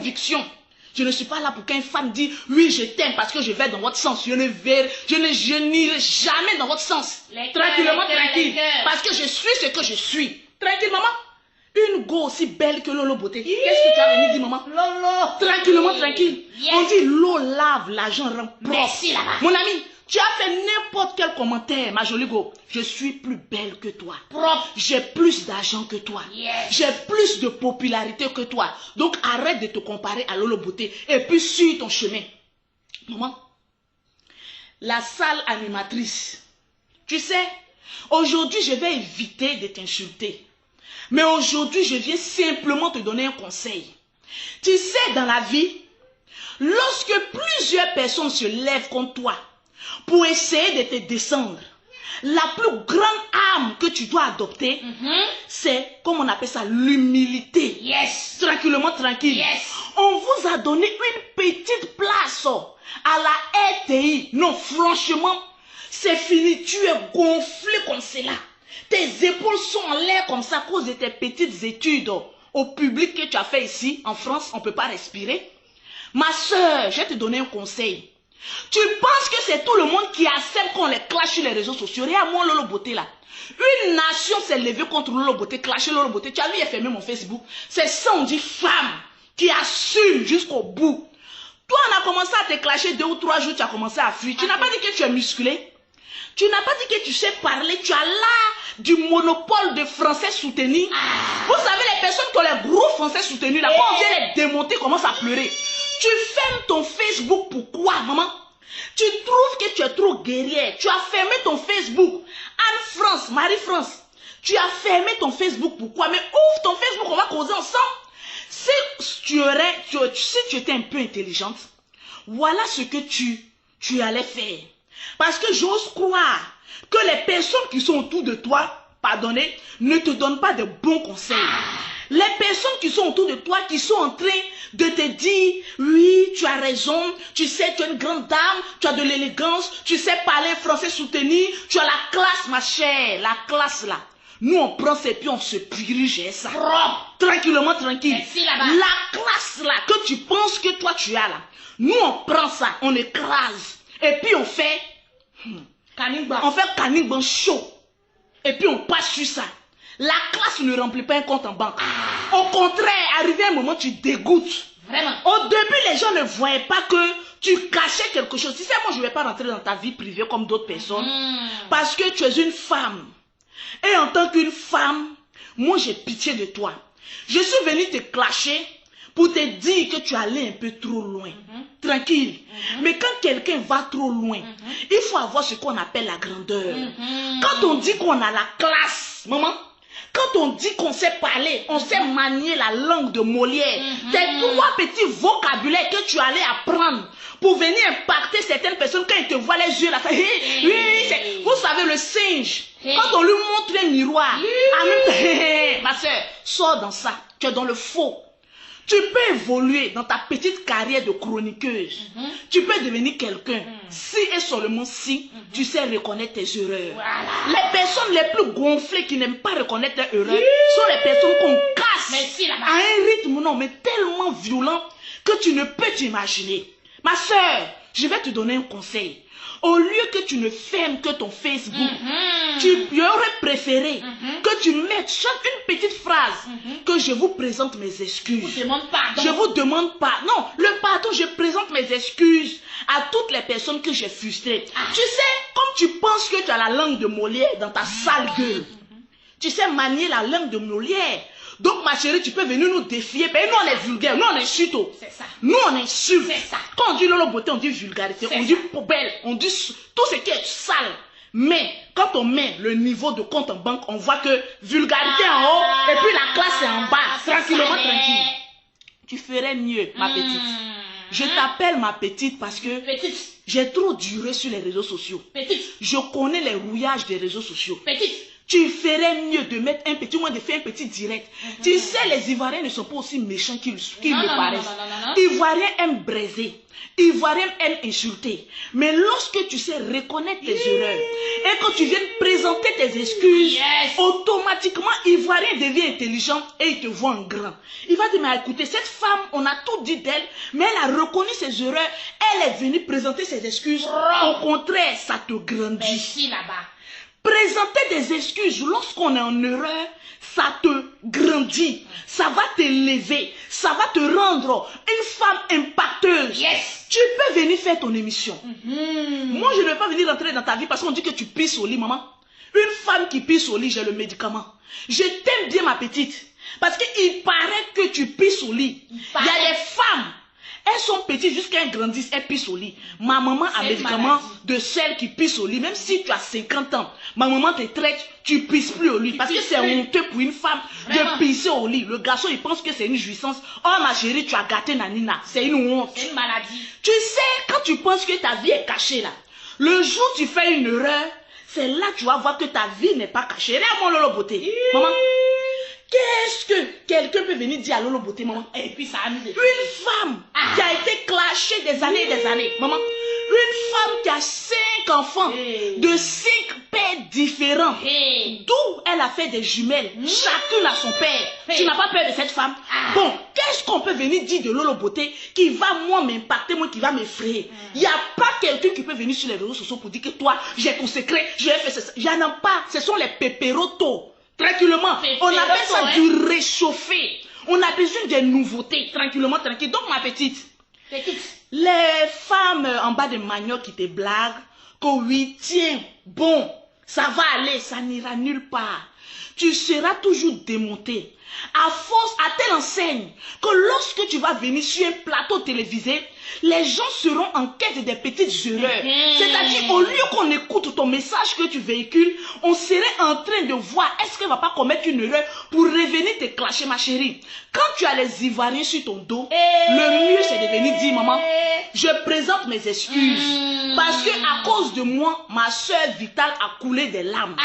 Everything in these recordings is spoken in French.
convictions. Je ne suis pas là pour qu'une femme dise oui, je t'aime parce que je vais dans votre sens. Je n'irai jamais dans votre sens. Tranquillement, tranquille. Parce que je suis ce que je suis. Tranquille, maman. Une go aussi belle que Lolo Beauté. Qu'est-ce que tu as venu dire, maman? Lolo. Tranquillement, tranquille. Yes. On dit l'eau lave, l'argent rend propre. Merci là-bas. Mon ami, tu as fait n'importe quel commentaire, ma jolie go. Je suis plus belle que toi. Propre. J'ai plus d'argent que toi. Yes. J'ai plus de popularité que toi. Donc arrête de te comparer à Lolo Beauté et puis suis ton chemin. Maman, la sale animatrice. Tu sais, aujourd'hui, je vais éviter de t'insulter. Mais aujourd'hui, je viens simplement te donner un conseil. Tu sais, dans la vie, lorsque plusieurs personnes se lèvent contre toi pour essayer de te descendre, la plus grande arme que tu dois adopter, c'est, comme on appelle ça, l'humilité. Yes. Tranquillement, tranquille. Yes. On vous a donné une petite place à la RTI. Non, franchement, c'est fini. Tu es gonflé comme cela. Tes épaules sont en l'air comme ça à cause de tes petites études au public que tu as fait ici. En France, on ne peut pas respirer. Ma soeur, je vais te donner un conseil. Tu penses que c'est tout le monde qui accepte qu'on les clash sur les réseaux sociaux? Regarde moi Lolo Beauté là. Une nation s'est levée contre Lolo Beauté, clasher Lolo Beauté. Tu as vu, il a fermé mon Facebook. C'est ça, on dit femme qui assume jusqu'au bout. Toi, on a commencé à te clasher 2 ou 3 jours, tu as commencé à fuir. Tu n'as pas dit que tu es musclé. Tu n'as pas dit que tu sais parler. Tu as l'art du monopole de français soutenu. Vous savez, les personnes qui ont les gros français soutenus, là, quand on vient les démonter, commencent à pleurer. Tu fermes ton Facebook, pourquoi, maman? Tu trouves que tu es trop guerrière. Tu as fermé ton Facebook. Anne-France, Marie-France, tu as fermé ton Facebook, pourquoi? Mais ouvre ton Facebook, on va causer ensemble. Si tu étais un peu intelligente, voilà ce que tu allais faire. Parce que j'ose croire que les personnes qui sont autour de toi, pardonnez, ne te donnent pas de bons conseils. Les personnes qui sont autour de toi, qui sont en train de te dire, oui, tu as raison, tu sais, tu es une grande dame, tu as de l'élégance, tu sais parler français soutenu, tu as la classe, ma chère, la classe là. Nous, on prend ça et puis on se dirige ça. Tranquillement, tranquille. Merci, là-bas. La classe là, que tu penses que toi tu as là, nous, on prend ça, on écrase. Et puis on fait canigban chaud. Et puis on passe sur ça. La classe ne remplit pas un compte en banque. Au contraire, arrivé un moment, tu dégoûtes. Vraiment. Au début, les gens ne voyaient pas que tu cachais quelque chose. Tu sais, moi, je ne vais pas rentrer dans ta vie privée comme d'autres personnes. Parce que tu es une femme. Et en tant qu'une femme, moi, j'ai pitié de toi. Je suis venue te clasher pour te dire que tu allais un peu trop loin. Tranquille. Mais quand quelqu'un va trop loin, il faut avoir ce qu'on appelle la grandeur. Quand on dit qu'on a la classe, maman, quand on dit qu'on sait parler, on sait manier la langue de Molière, tes 3 petits vocabulaires que tu allais apprendre pour venir impacter certaines personnes quand ils te voient les yeux là. Vous savez, le singe, quand on lui montre un miroir, ma soeur, sors dans ça, tu es dans le faux. Tu peux évoluer dans ta petite carrière de chroniqueuse. Tu peux devenir quelqu'un. Si et seulement si tu sais reconnaître tes erreurs. Les personnes les plus gonflées qui n'aiment pas reconnaître leurs erreurs sont les personnes qu'on casse à un rythme non, mais tellement violent que tu ne peux t'imaginer. Ma soeur, je vais te donner un conseil. Au lieu que tu ne fermes que ton Facebook, tu aurais préféré que tu mettes chaque une petite phrase que je vous présente mes excuses. Je vous demande pardon. Je vous demande pas. Non, le pardon, je présente mes excuses à toutes les personnes que j'ai frustrées. Tu sais, comme tu penses que tu as la langue de Molière dans ta sale gueule, tu sais manier la langue de Molière. Donc, ma chérie, tu peux venir nous défier. Mais nous, on est vulgaire. Nous, on insulte. C'est ça. Nous, on insulte. C'est ça. Quand on dit Lolo Beauté, on dit vulgarité. On dit poubelle. On dit tout ce qui est sale. Mais, quand on met le niveau de compte en banque, on voit que vulgarité en haut et puis la classe est en bas. Tranquillement, tranquille. Tu ferais mieux, ma petite. Je t'appelle ma petite parce que j'ai trop duré sur les réseaux sociaux. Petite. Je connais les rouillages des réseaux sociaux. Petite. tu ferais mieux de mettre un petit, moins de faire un petit direct. Tu sais, les Ivoiriens ne sont pas aussi méchants qu'ils le paraissent. Ivoiriens aiment braiser. Ivoiriens aiment insulter. Mais lorsque tu sais reconnaître tes erreurs et que tu viens présenter tes excuses, automatiquement, Ivoirien devient intelligent et il te voit en grand. Il va dire, mais écoutez, cette femme, on a tout dit d'elle, mais elle a reconnu ses erreurs. Elle est venue présenter ses excuses. Au contraire, ça te grandit. Merci là-bas. Présenter des excuses lorsqu'on est en erreur, ça te grandit, ça va t'élever, ça va te rendre une femme impacteuse. Tu peux venir faire ton émission. Moi, je ne vais pas venir rentrer dans ta vie parce qu'on dit que tu pisses au lit, maman. Une femme qui pisse au lit, j'ai le médicament. Je t'aime bien, ma petite, parce qu'il paraît que tu pisses au lit. Il y a des femmes, elles sont petites jusqu'à elles grandissent, elles pissent au lit. Ma maman a un médicament de celles qui pissent au lit. Même si tu as 50 ans, ma maman te traite, tu pisses plus au lit. Parce que c'est honteux pour une femme de pisser au lit. Le garçon, il pense que c'est une jouissance. Oh ma chérie, tu as gâté Nanina. C'est une honte. C'est une maladie. Tu sais, quand tu penses que ta vie est cachée là, le jour où tu fais une erreur, c'est là que tu vas voir que ta vie n'est pas cachée. Regarde mon Lolo Beauté. Maman, qu'est-ce que quelqu'un peut venir dire à Lolo Beauté, maman? Et puis ça a mis des... Une femme qui a été clashée des années et des années, maman. Une femme qui a 5 enfants de 5 pères différents. D'où elle a fait des jumelles. Chacune a son père. Tu n'as pas peur de cette femme? Bon, qu'est-ce qu'on peut venir dire de Lolo Beauté qui va moi m'impacter, moi qui va m'effrayer? Il n'y a pas quelqu'un qui peut venir sur les réseaux sociaux pour dire que toi, j'ai ton secret, j'ai fait ça. Il n'y en a pas. Ce sont les pépérotos. Tranquillement. On appelle ça du réchauffé. On a besoin de nouveautés. Tranquillement, tranquille. Donc, ma petite. Les femmes en bas de manioc qui te blaguent, que oui, tiens, bon, ça va aller, ça n'ira nulle part. Tu seras toujours démonté. À force, à telle enseigne, que lorsque tu vas venir sur un plateau télévisé, les gens seront en quête des petites erreurs. C'est-à-dire, au lieu qu'on écoute ton message que tu véhicules, on serait en train de voir est-ce qu'elle ne va pas commettre une erreur pour revenir te clasher, ma chérie. Quand tu as les Ivoiriens sur ton dos, le mieux c'est de venir dire, maman, je présente mes excuses. Parce que à cause de moi, ma soeur Vitale a coulé des larmes.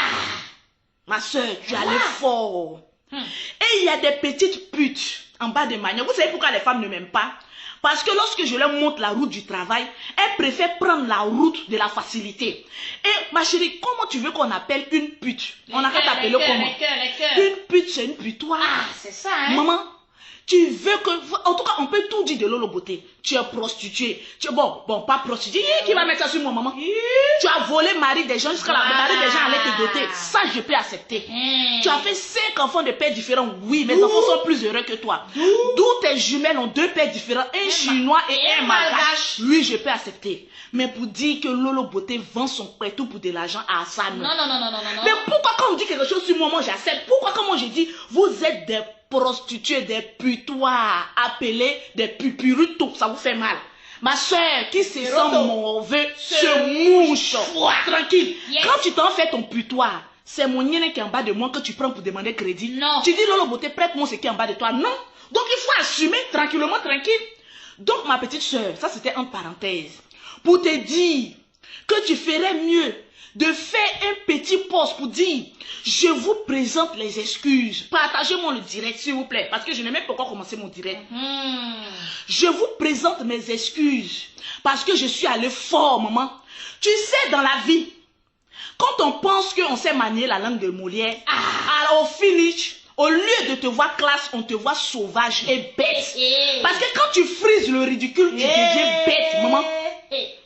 Ma soeur, tu allais fort. Et il y a des petites putes en bas de manioc. Vous savez pourquoi les femmes ne m'aiment pas? Parce que lorsque je leur montre la route du travail, elles préfèrent prendre la route de la facilité. Et ma chérie, comment tu veux qu'on appelle une pute? On a qu'à t'appeler comment? Une pute, c'est une putoire. C'est ça, hein? Maman, tu veux que... En tout cas, on peut tout dire de Lolo Beauté. Tu es prostituée. Tu es bon, pas prostituée. Qui va mettre ça sur moi, maman? Tu as volé mari des gens jusqu'à la mari des gens allait te doter. Ça, je peux accepter. Tu as fait 5 enfants de pères différents. Oui, mes enfants sont plus heureux que toi. D'où tes jumelles ont 2 pères différents. Un chinois et un malgache. Oui, je peux accepter. Mais pour dire que Lolo Beauté vend son tout pour de l'argent à Hassan. Non. Mais pourquoi quand on dit quelque chose sur moi, moi j'accepte? Pourquoi quand moi je dis, vous êtes des prostituées, des putoires, appelées des pupurutos, ça vous fait mal? Ma soeur, qui se sent mauvais, se mouche. Tranquille. Quand tu t'en fais ton putoir, c'est mon nienne qui est en bas de moi que tu prends pour demander crédit. Non. Tu dis, Lolo Beauté, prête-moi ce qui est en bas de toi. Non. Donc il faut assumer tranquillement, tranquille. Donc ma petite soeur, ça c'était entre parenthèses, pour te dire que tu ferais mieux de faire un petit post pour dire, je vous présente les excuses. Partagez-moi le direct, s'il vous plaît, parce que je n'ai même pas encore commencé mon direct. Je vous présente mes excuses, parce que je suis allé fort, maman. Tu sais, dans la vie, quand on pense qu'on sait manier la langue de Molière, alors au finish, au lieu de te voir classe, on te voit sauvage et bête. Parce que quand tu frises le ridicule, tu deviens bête, maman.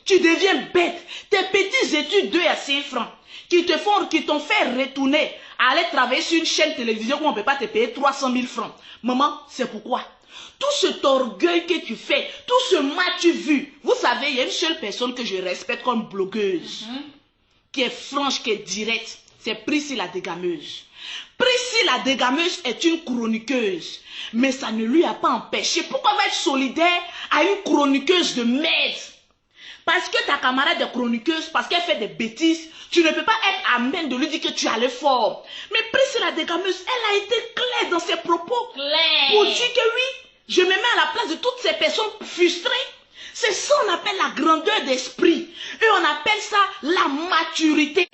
Tu deviens bête. Tes petites études 2 à 5 francs qui t'ont fait retourner à aller travailler sur une chaîne télévision où on ne peut pas te payer 300 000 francs. Maman, c'est pourquoi. Tout cet orgueil que tu fais, tout ce m'as-tu vu. Vous savez, il y a une seule personne que je respecte comme blogueuse, qui est franche, qui est directe. C'est Priscilla la dégameuse. Priscilla la dégameuse est une chroniqueuse. Mais ça ne lui a pas empêché. Pourquoi va être solidaire à une chroniqueuse de merde? Parce que ta camarade est chroniqueuse, parce qu'elle fait des bêtises, tu ne peux pas être amène de lui dire que tu allais fort. Mais Priscilla la dégameuse, elle a été claire dans ses propos. Pour dire que oui, je me mets à la place de toutes ces personnes frustrées. C'est ça qu'on appelle la grandeur d'esprit. Et on appelle ça la maturité.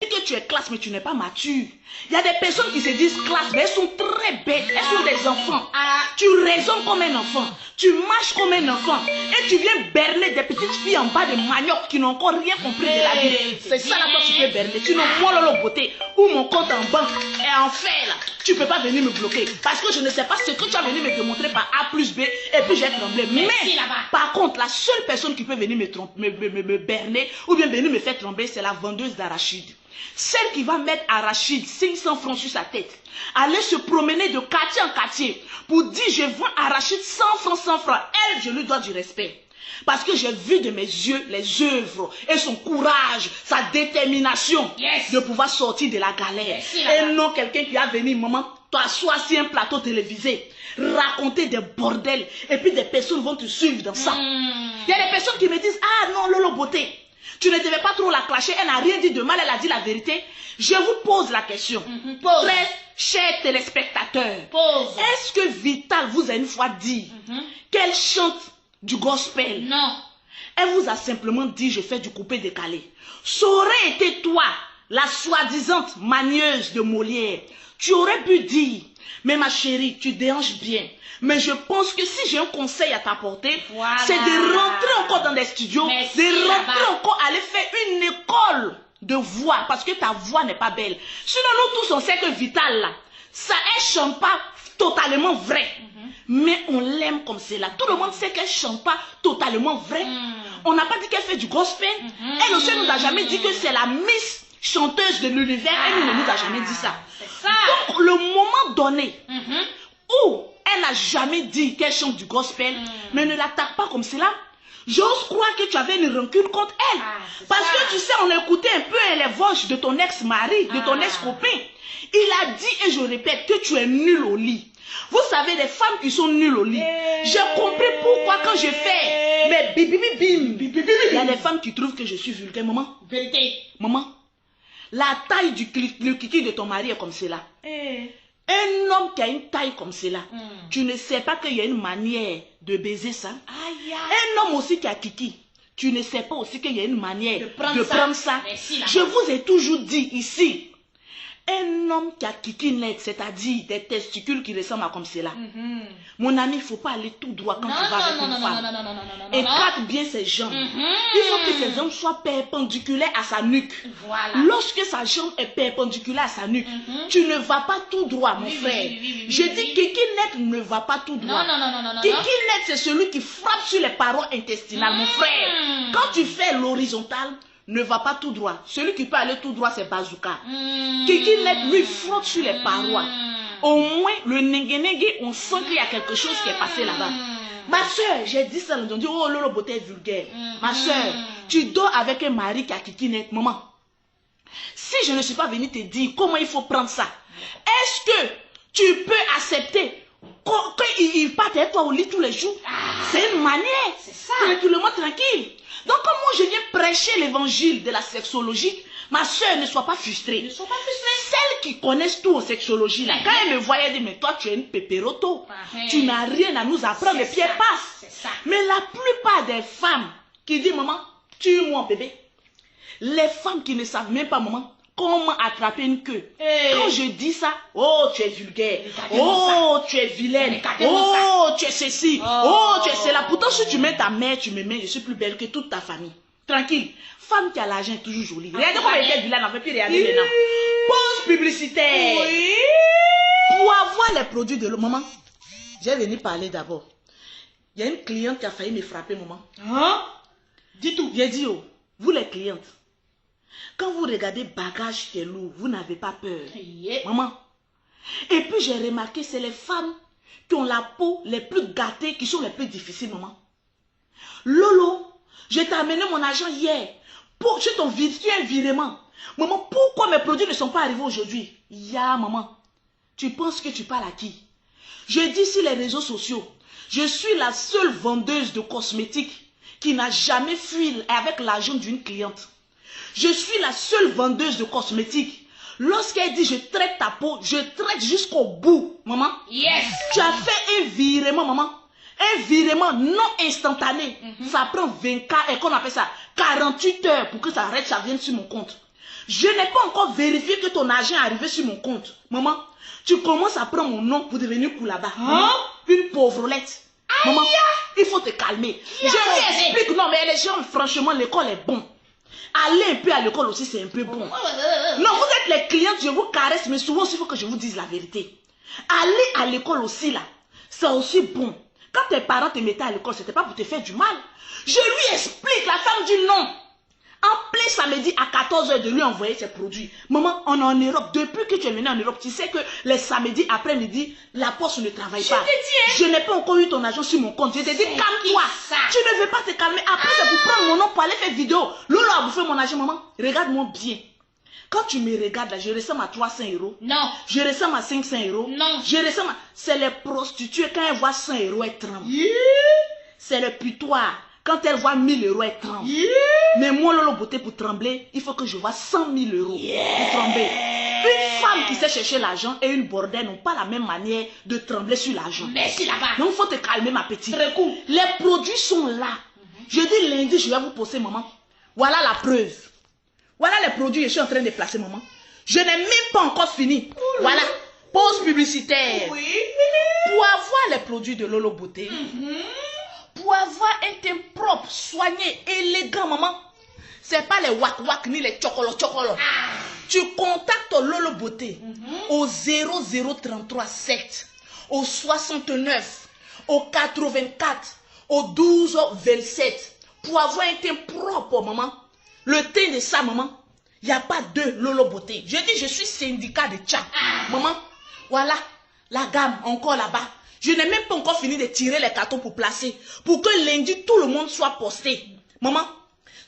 que tu es classe, mais tu n'es pas mature. Il y a des personnes qui se disent classe, mais elles sont très bêtes. Elles sont des enfants. Tu raisonnes comme un enfant. Tu marches comme un enfant. Et tu viens berner des petites filles en bas de manioc qui n'ont encore rien compris de la vie. C'est ça là que tu peux berner. Sinon, moi, la beauté, ou mon compte en banque est en fait là. Tu ne peux pas venir me bloquer. Parce que je ne sais pas ce que tu as venu me démontrer par A plus B. Et puis j'ai tremblé. Mais par contre, la seule personne qui peut venir me berner ou bien venir me faire trembler, c'est la vendeuse d'arachides. Celle qui va mettre arachide 500 francs sur sa tête, aller se promener de quartier en quartier pour dire je vends arachide 100 francs, 100 francs. Elle, je lui dois du respect. Parce que j'ai vu de mes yeux les œuvres et son courage, sa détermination de pouvoir sortir de la galère. Et non quelqu'un qui a venu, maman, t'asseoir sur un plateau télévisé, raconter des bordels et puis des personnes vont te suivre dans ça. Il y a des personnes qui me disent, ah non, Lolo Beauté, tu ne devais pas trop la clasher, elle n'a rien dit de mal, elle a dit la vérité. Je vous pose la question. Très chers téléspectateurs, est-ce que Vital vous a une fois dit qu'elle chante du gospel? Non. Elle vous a simplement dit, je fais du coupé-décalé. Ça aurait été toi, la soi-disante manieuse de Molière. Tu aurais pu dire, mais ma chérie, tu déranges bien. Mais je pense que si j'ai un conseil à t'apporter, c'est de rentrer encore dans des studios, de rentrer encore, aller faire une école de voix, parce que ta voix n'est pas belle. Sinon, nous tous, on sait que Vital, là, ça, elle chante pas totalement vrai. Mais on l'aime comme c'est là. Tout le monde sait qu'elle chante pas totalement vrai. On n'a pas dit qu'elle fait du gospel. Elle aussi nous a jamais dit que c'est la Miss chanteuse de l'univers. Elle ne nous a jamais dit ça. Donc, le moment donné où elle n'a jamais dit qu'elle chante du gospel, mais ne l'attaque pas comme cela. J'ose croire que tu avais une rancune contre elle. Parce que tu sais, on a écouté un peu les voix de ton ex-mari, de ton ex-copain. Il a dit, et je répète, que tu es nul au lit. Vous savez, les femmes qui sont nulles au lit. J'ai compris pourquoi quand je fais mais il y a des femmes qui trouvent que je suis vulgaire. Maman, Vérité. Maman, la taille du kiki de ton mari est comme cela. Un homme qui a une taille comme cela, tu ne sais pas qu'il y a une manière de baiser ça. Un homme aussi qui a kiki, tu ne sais pas aussi qu'il y a une manière de prendre ça. Je vous ai toujours dit ici, un homme qui a kiki net, c'est-à-dire des testicules qui ressemblent à comme cela. Mon ami, il ne faut pas aller tout droit quand tu vas avec une femme. Écarte bien ses jambes. Il faut que ses jambes soient perpendiculaires à sa nuque. Lorsque sa jambe est perpendiculaire à sa nuque, tu ne vas pas tout droit, mon frère. Je dis kiki net ne va pas tout droit. Kiki net, c'est celui qui frappe sur les parois intestinales, mon frère. Quand tu fais l'horizontale, ne va pas tout droit. Celui qui peut aller tout droit, c'est bazooka. Kiki net, lui, frotte sur les parois. Au moins, le nengue, on sent qu'il y a quelque chose qui est passé là-bas. Ma soeur, j'ai dit ça, on dit, oh, Lolo Beauté est vulgaire. Ma soeur, tu dors avec un mari qui a kiki net. Maman, si je ne suis pas venue te dire comment il faut prendre ça, est-ce que tu peux accepter qu'il parte avec toi au lit tous les jours? C'est une manière. C'est ça. Tranquillement, tranquille. Donc, comme moi je viens prêcher l'évangile de la sexologie, ma soeur, ne sois pas frustrée. Ne sois pas frustrée. Celles qui connaissent tout en sexologie, là, quand elles me voyaient, elles disent, mais toi, tu es une pépéroto. Tu n'as rien à nous apprendre, les pieds passent. Mais la plupart des femmes qui disent, maman, tue-moi, bébé. Les femmes qui ne savent même pas, maman, comment attraper une queue. Quand je dis ça, oh, tu es vulgaire. Oh, tu es vilaine. Oh, tu es ceci. Oh, tu es cela. Pourtant, si tu mets ta mère, tu me mets, je suis plus belle que toute ta famille. Tranquille. Femme qui a l'argent est toujours jolie. Regardez comment elle était vilaine, on ne fait plus regarder maintenant. Pause publicitaire. Pour avoir les produits de l'eau, maman, j'ai venu parler d'abord. Il y a une cliente qui a failli me frapper, maman. Dis tout. J'ai dit, oh, vous les clientes, quand vous regardez bagage qui est lourd, vous n'avez pas peur. Maman. Et puis j'ai remarqué, c'est les femmes qui ont la peau les plus gâtées qui sont les plus difficiles, maman. Lolo, je t'ai amené mon argent hier. Tu as un virement. Maman, pourquoi mes produits ne sont pas arrivés aujourd'hui? Maman, tu penses que tu parles à qui? Je dis sur les réseaux sociaux, je suis la seule vendeuse de cosmétiques qui n'a jamais fui avec l'argent d'une cliente. Je suis la seule vendeuse de cosmétiques. Lorsqu'elle dit je traite ta peau, je traite jusqu'au bout, maman. Tu as fait un virement, maman. Un virement non instantané. Ça prend 24, et qu'on appelle ça 48 heures pour que ça arrête, ça vienne sur mon compte. Je n'ai pas encore vérifié que ton argent est arrivé sur mon compte. Maman, tu commences à prendre mon nom pour devenir Koulaba. Hein? Une pauvrelette. Maman, il faut te calmer. Je lui explique, non mais les gens, franchement, l'école est bon. Aller un peu à l'école aussi, c'est un peu bon. Non, vous êtes les clientes, je vous caresse, mais souvent, il faut que je vous dise la vérité. Aller à l'école aussi, là, c'est aussi bon. Quand tes parents te mettaient à l'école, c'était pas pour te faire du mal. Je lui explique, la femme dit non. En plein samedi à 14 h de lui envoyer ses produits. Maman, on est en Europe. Depuis que tu es venu en Europe, tu sais que les samedis après-midi, la poste ne travaille pas. Je n'ai pas encore eu ton argent sur mon compte. Je te dis, calme-toi. Tu ne veux pas te calmer. Après, c'est pour prendre mon nom pour aller faire vidéo. Lolo a bouffé mon argent, maman. Regarde-moi bien. Quand tu me regardes là, je ressemble à 300 €. Non. Je ressemble à 500 €. Non. Je ressemble à... C'est les prostituées, quand elles voient 100 €, elles tremblent. C'est le putoir. Quand elles voient 1000 €, elles tremblent. Mais moi, Lolo Beauté, pour trembler, il faut que je vois 100 000 € pour trembler. Une femme qui sait chercher l'argent et une bordelle n'ont pas la même manière de trembler sur l'argent. Merci là-bas. Donc, il faut te calmer, ma petite. Très cool. Les produits sont là. Je dis lundi, je vais vous poster, maman. Voilà la preuve. Voilà les produits que je suis en train de placer, maman. Je n'ai même pas encore fini. Voilà. Pause publicitaire. Oui. Pour avoir les produits de Lolo Beauté, pour avoir un teint propre, soigné, élégant, maman, c'est pas les wak-wak ni les chocolo-chocolo. Tu contactes Lolo Beauté au 0033 7, au 69, au 84, au 12 27 pour avoir un teint propre, maman. Le teint de ça, maman, il n'y a pas de Lolo Beauté. Je dis, je suis syndicat de Tchad. Maman, voilà la gamme encore là-bas. Je n'ai même pas encore fini de tirer les cartons pour placer. Pour que lundi, tout le monde soit posté. Maman,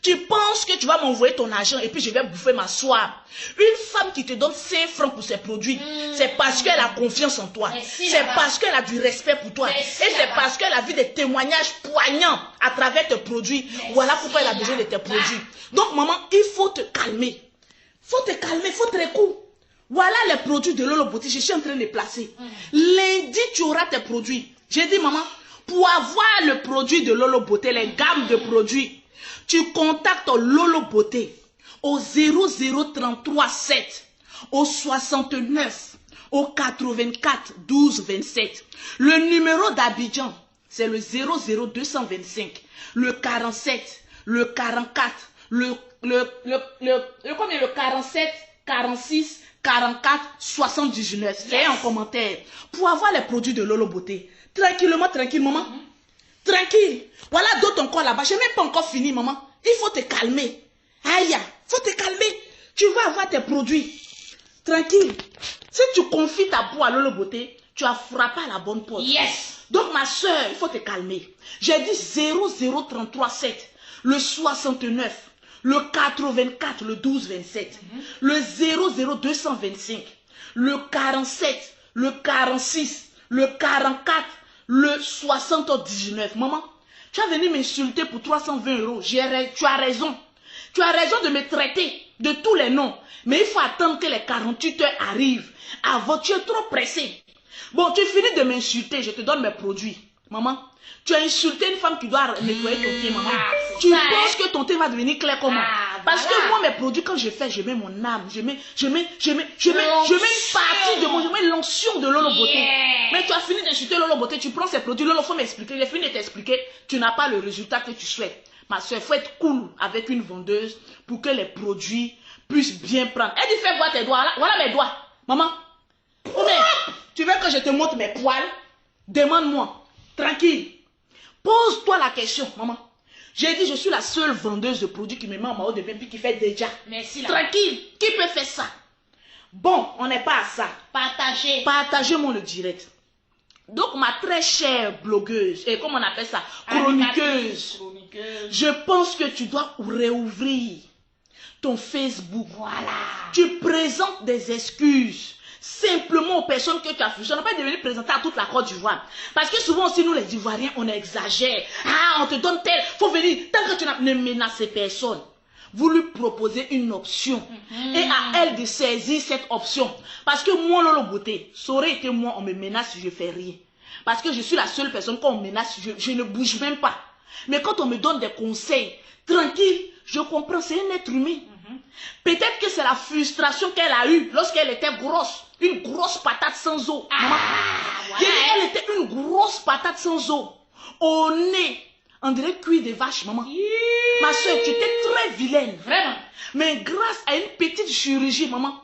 tu penses que tu vas m'envoyer ton argent et puis je vais bouffer ma soie. Une femme qui te donne 5 francs pour ses produits, c'est parce qu'elle a confiance en toi. C'est parce qu'elle a du respect pour toi. Et c'est parce qu'elle a vu des témoignages poignants à travers tes produits. Voilà pourquoi elle a besoin de tes produits. Donc maman, il faut te calmer. Faut te calmer, faut te recoudre. Voilà les produits de Lolo Beauté, je suis en train de les placer. Lundi, tu auras tes produits. J'ai dit, maman, pour avoir le produit de Lolo Beauté, les gammes de produits, tu contactes Lolo Beauté au 0033 7, au 69, au 84 12 27. Le numéro d'Abidjan, c'est le 00225, le 47, le 44, le 47, 46, 44, 79. C'est en commentaire. Pour avoir les produits de Lolo Beauté. Tranquillement, tranquille, maman. Tranquille. Voilà d'autres encore là-bas. Je n'ai même pas encore fini, maman. Il faut te calmer. Aïe, faut te calmer. Tu vas avoir tes produits. Tranquille. Si tu confies ta peau à Lolo Beauté, tu as frappé à la bonne porte. Yes. Donc, ma soeur, il faut te calmer. J'ai dit 0033 7, le 69. Le 84, le 12 27, le 00225, le 47, le 46, le 44, le 79. Maman, tu as venu m'insulter pour 320 €. Tu as raison. Tu as raison de me traiter de tous les noms. Mais il faut attendre que les 48 heures arrivent. Avant, tu es trop pressé. Bon, tu finis de m'insulter, je te donne mes produits. Maman, tu as insulté une femme qui doit nettoyer ton teint, maman. Tu penses que ton teint va devenir clair comment? Parce que moi, mes produits, quand je fais, je mets mon âme, je mets une partie de moi, je mets l'onction de Lolo Beauté. Mais tu as fini d'insulter Lolo Beauté, tu prends ces produits, Lolo, il faut m'expliquer, j'ai fini de t'expliquer, tu n'as pas le résultat que tu souhaites. Ma soeur, il faut être cool avec une vendeuse pour que les produits puissent bien prendre. Elle dit, fais voir tes doigts, voilà mes doigts. Maman, tu veux que je te montre mes poils? Demande-moi, tranquille. Pose-toi la question, maman. J'ai dit, je suis la seule vendeuse de produits qui me met en maillot de bain puis qui fait déjà. Merci. Tranquille. Qui peut faire ça? Bon, on n'est pas à ça. Partagez. Partagez-moi le direct. Donc, ma très chère blogueuse, et comment on appelle ça? Chroniqueuse. Je pense que tu dois réouvrir ton Facebook. Voilà. Tu présentes des excuses. Simplement aux personnes que tu as fouillées. On n'a pas devenu présenter à toute la Côte d'Ivoire. Parce que souvent aussi, nous les Ivoiriens, on exagère. Ah, on te donne tel, faut venir. Tant que tu ne menaces personne, vous lui proposez une option. Et à elle de saisir cette option. Parce que moi, Lolo Beauté, ça aurait été moi, on me menace, je ne fais rien. Parce que je suis la seule personne, quand on me menace, je ne bouge même pas. Mais quand on me donne des conseils, tranquille, je comprends, c'est un être humain. Peut-être que c'est la frustration qu'elle a eue lorsqu'elle était grosse. Une grosse patate sans eau. Maman. Voilà. Elle était une grosse patate sans eau. Au nez. On dirait cuir de vache, maman. Ma soeur, tu étais très vilaine. Vraiment. Mais grâce à une petite chirurgie, maman,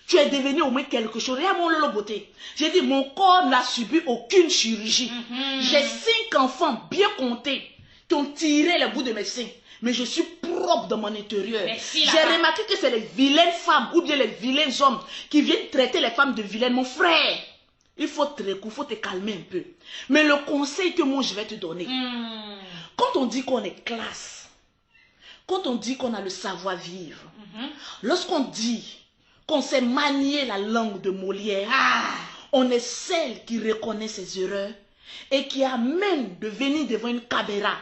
tu es devenue au moins quelque chose. Regarde mon Lolo beauté. J'ai dit, mon corps n'a subi aucune chirurgie. J'ai 5 enfants bien comptés qui ont tiré le bout de mes seins. Mais je suis propre dans mon intérieur. J'ai remarqué que c'est les vilaines femmes ou bien les vilains hommes qui viennent traiter les femmes de vilaines. Mon frère, il faut te calmer un peu. Mais le conseil que moi je vais te donner, quand on dit qu'on est classe, quand on dit qu'on a le savoir-vivre, lorsqu'on dit qu'on sait manier la langue de Molière, on est celle qui reconnaît ses erreurs et qui a même de venir devant une caméra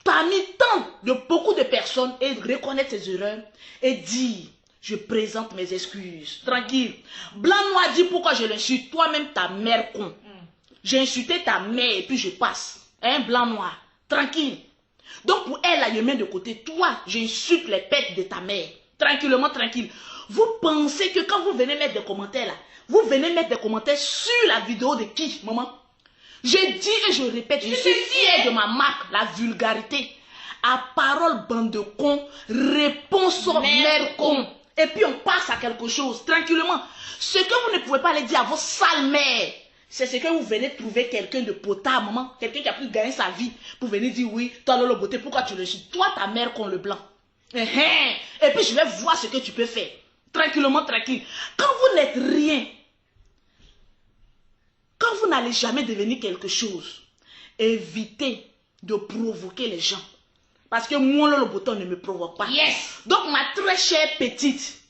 parmi tant de beaucoup de personnes et reconnaître ses erreurs et dire je présente mes excuses. Tranquille. Blanc-Noir dit pourquoi je l'insulte. Toi-même ta mère con. J'ai insulté ta mère et puis je passe. Hein, Blanc-Noir. Tranquille. Donc pour elle, là, je mets de côté. Toi, j'insulte les pètes de ta mère. Tranquillement, tranquille. Vous pensez que quand vous venez mettre des commentaires là, vous venez mettre des commentaires sur la vidéo de qui, maman? Je dis et je répète, je suis fière de ma marque, la vulgarité. À parole bande de cons, réponse mère con. Et puis on passe à quelque chose, tranquillement. Ce que vous ne pouvez pas aller dire à vos sales mères, c'est ce que vous venez trouver quelqu'un de potable, maman. Quelqu'un qui a pu gagner sa vie pour venir dire oui, toi Lolo beauté, pourquoi tu le dis? Toi ta mère con le blanc. Et puis je vais voir ce que tu peux faire. Tranquillement, tranquille. Quand vous n'êtes rien, quand vous n'allez jamais devenir quelque chose, évitez de provoquer les gens. Parce que moi, le bouton ne me provoque pas. Yes. Donc, ma très chère petite,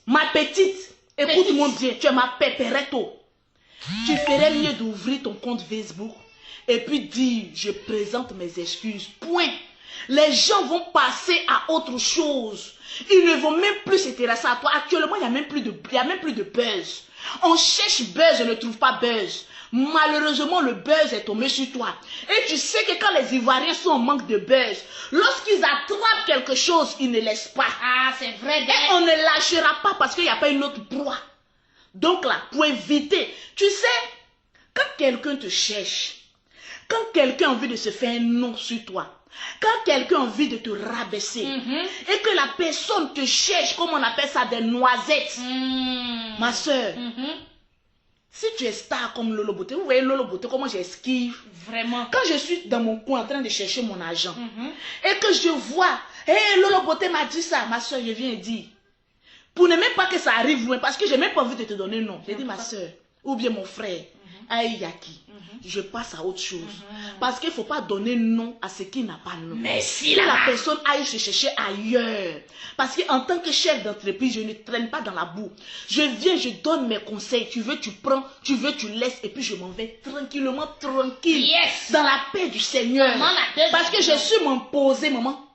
Ma petite, écoute-moi bien, tu es ma péperetto. Tu ferais mieux d'ouvrir ton compte Facebook et puis dire, je présente mes excuses. Point. Les gens vont passer à autre chose. Ils ne vont même plus s'intéresser à toi. Actuellement, il n'y a même plus de buzz. On cherche buzz, on ne trouve pas buzz. Malheureusement, le buzz est tombé sur toi. Et tu sais que quand les Ivoiriens sont en manque de buzz, lorsqu'ils attrapent quelque chose, ils ne laissent pas. Ah, c'est vrai. Et on ne lâchera pas parce qu'il n'y a pas une autre proie. Donc là, pour éviter, tu sais, quand quelqu'un te cherche, quand quelqu'un a envie de se faire un nom sur toi, quand quelqu'un a envie de te rabaisser, et que la personne te cherche, comme on appelle ça, des noisettes, ma soeur, si tu es star comme Lolo Beauté, vous voyez Lolo Beauté, comment j'esquive. Vraiment. Quand je suis dans mon coin en train de chercher mon argent, et que je vois, hey, Lolo Beauté m'a dit ça, ma soeur, je viens et dis, pour ne même pas que ça arrive loin, parce que je n'ai même pas envie de te donner non. J'ai dit, ma soeur, ou bien mon frère, Aïyaki, je passe à autre chose. Parce qu'il ne faut pas donner nom à ce qui n'a pas nom. Mais si la personne aille se chercher ailleurs. Parce qu'en tant que chef d'entreprise, je ne traîne pas dans la boue. Je viens, je donne mes conseils. Tu veux, tu prends. Tu veux, tu laisses. Et puis je m'en vais tranquillement, tranquille. Yes. Dans la paix du Seigneur. Maman, parce que je suis m'imposer, maman.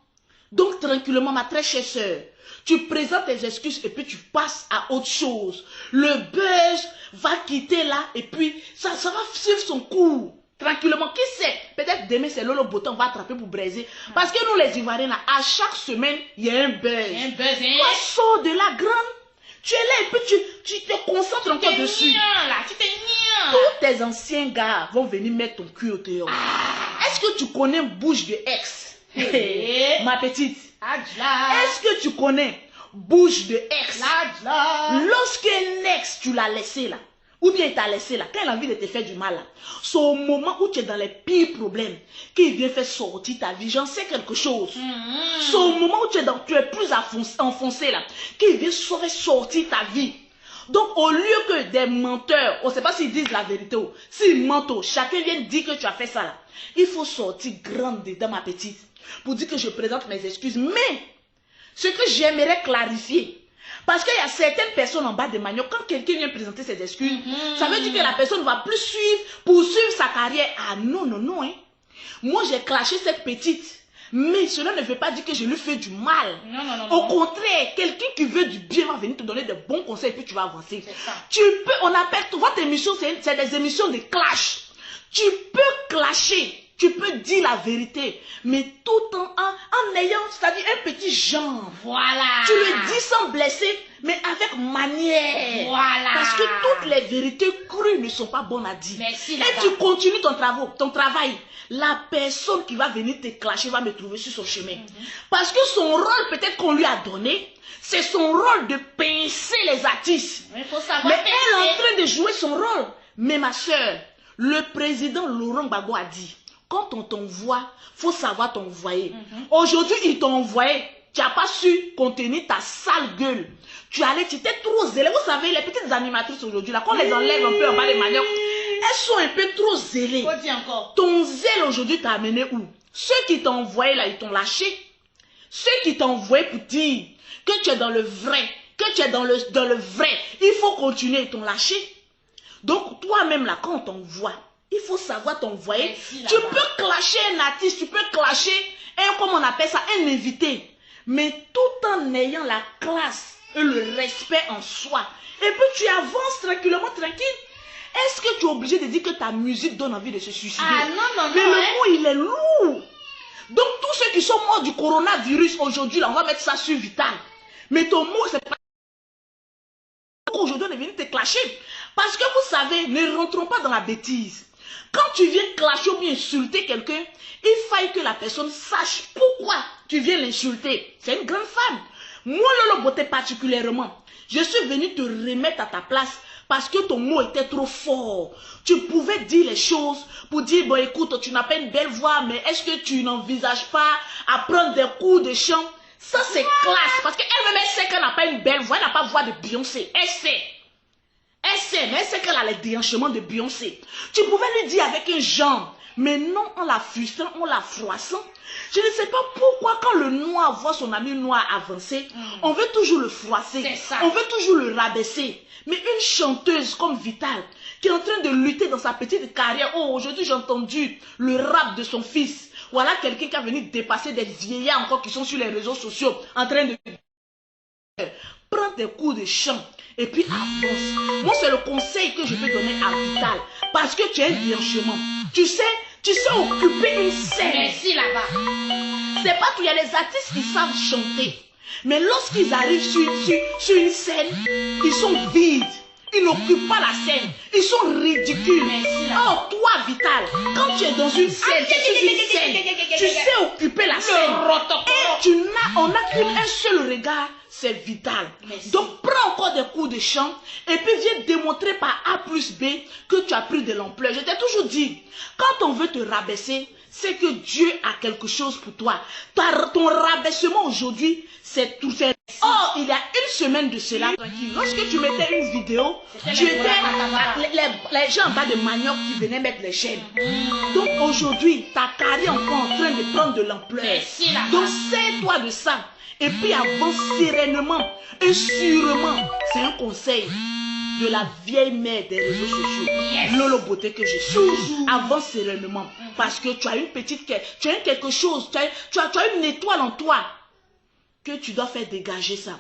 Donc tranquillement, ma très chère soeur. Tu présentes tes excuses et puis tu passes à autre chose. Le buzz va quitter là et puis ça va suivre son cours. Tranquillement. Qui sait? Peut-être demain c'est Lolo Beauté, on va attraper pour braiser. Parce que nous les Ivoiriens, là, à chaque semaine, il y a un buzz. Il y a un buzz, hein? Toi, sors de la grande. Tu es là et puis tu te concentres encore dessus. Tu te niens. Tous tes anciens gars vont venir mettre ton cul au dehors. Est-ce que tu connais Bouche de Ex? Ma petite. Est-ce que tu connais Bouche de Ex? Lorsqu'un ex, tu l'as laissé là, ou bien il t'a laissé là, quand il a envie de te faire du mal là, c'est au moment où tu es dans les pires problèmes qu'il vient faire sortir ta vie. J'en sais quelque chose. C'est au moment où tu es plus enfoncé là, qu'il vient sortir ta vie. Donc au lieu que des menteurs, on ne sait pas s'ils disent la vérité ou s'ils mentent, chacun vient dire que tu as fait ça là, il faut sortir grande dedans, ma petite, pour dire que je présente mes excuses. Mais ce que j'aimerais clarifier, parce qu'il y a certaines personnes en bas de manioc, quand quelqu'un vient présenter ses excuses, ça veut dire que la personne ne va plus poursuivre sa carrière. Ah non, non, non. Hein. Moi, j'ai clashé cette petite. Mais cela ne veut pas dire que je lui fais du mal. Non. Au contraire, quelqu'un qui veut du bien va venir te donner de bons conseils et puis tu vas avancer. Tu peux, on appelle, votre émission, c'est des émissions de clash. Tu peux clasher tu peux dire la vérité, mais tout en ayant, c'est-à-dire un petit genre. Voilà. Tu le dis sans blesser, mais avec manière. Voilà. Parce que toutes les vérités crues ne sont pas bonnes à dire. Merci, Et là-bas. tu continues ton travail. La personne qui va venir te clasher va me trouver sur son chemin. Parce que son rôle, peut-être qu'on lui a donné, c'est son rôle de pincer les artistes. Il faut savoir Mais elle est en pincer. train de jouer son rôle. Mais ma soeur, le président Laurent Gbagbo a dit, quand on t'envoie, il faut savoir t'envoyer. Aujourd'hui, il t'a envoyé. Tu n'as pas su contenir ta sale gueule. Tu étais trop zélé. Vous savez, les petites animatrices aujourd'hui, là, quand on les enlève un peu en bas des maniocs, elles sont un peu trop zélées. Faut dire encore. Ton zèle aujourd'hui t'a amené où? Ceux qui t'ont envoyé là, ils t'ont lâché. Ceux qui t'ont envoyé pour dire que tu es dans le vrai, que tu es dans le vrai, il faut continuer, ils t'ont lâché. Donc toi-même là, quand on t'envoie, il faut savoir t'envoyer. Tu peux clasher un artiste, tu peux clasher comment on appelle ça, un invité. Mais tout en ayant la classe et le respect en soi. Et puis tu avances tranquillement, tranquille. Est-ce que tu es obligé de dire que ta musique donne envie de se suicider? Ah non. Mais le mot, il est lourd. Donc tous ceux qui sont morts du coronavirus aujourd'hui, là, on va mettre ça sur Vital. Mais ton mot, c'est pas... Aujourd'hui, on est venu te clasher. Parce que vous savez, ne rentrons pas dans la bêtise. Quand tu viens clasher ou bien insulter quelqu'un, il faille que la personne sache pourquoi tu viens l'insulter. C'est une grande femme. Moi, Lolo Beauté particulièrement, je suis venu te remettre à ta place parce que ton mot était trop fort. Tu pouvais dire les choses pour dire, bon écoute, tu n'as pas une belle voix, mais est-ce que tu n'envisages pas à prendre des cours de chant? Ça, c'est classe. Parce qu'elle-même, elle sait qu'elle n'a pas une belle voix, elle n'a pas voix de Beyoncé. Elle sait. Elle sait, mais elle sait qu'elle a les déhanchements de Beyoncé. Tu pouvais lui dire avec un genre, mais non en la frustrant, en la froissant. Je ne sais pas pourquoi quand le noir voit son ami noir avancer, on veut toujours le froisser. On veut toujours le rabaisser. Mais une chanteuse comme Vital, qui est en train de lutter dans sa petite carrière, oh aujourd'hui j'ai entendu le rap de son fils. Voilà quelqu'un qui a venu dépasser des vieillards encore qui sont sur les réseaux sociaux, en train de... Prends tes cours de chant et puis avance. Moi, c'est le conseil que je peux donner à Vital. Parce que tu as un déhanchement. Tu sais occuper une scène. Merci là-bas. C'est pas tout. Il y a des artistes qui savent chanter. Mais lorsqu'ils arrivent sur une scène, ils sont vides. Ils n'occupent pas la scène. Ils sont ridicules. Oh, toi, Vital, quand tu es dans une scène, tu sais occuper la scène. Et on n'a qu'un seul regard, c'est Vital. Donc, prends encore des cours de chant et puis viens démontrer par A plus B que tu as pris de l'ampleur. Je t'ai toujours dit, quand on veut te rabaisser, c'est que Dieu a quelque chose pour toi. Ton rabaissement aujourd'hui, c'est tout fait. Oh, il y a une semaine de cela, tranquille. Lorsque tu mettais une vidéo, tu étais les gens en bas de manioc qui venaient mettre les chaînes. Donc aujourd'hui, ta carrière est encore en train de prendre de l'ampleur. Donc sers-toi de ça. Et puis avance sereinement et sûrement. C'est un conseil de la vieille mère des réseaux sociaux. Lolo Beauté que je suis. Avance sereinement. Parce que tu as une petite... Tu as quelque chose. Tu as une étoile en toi. Que tu dois faire dégager ça.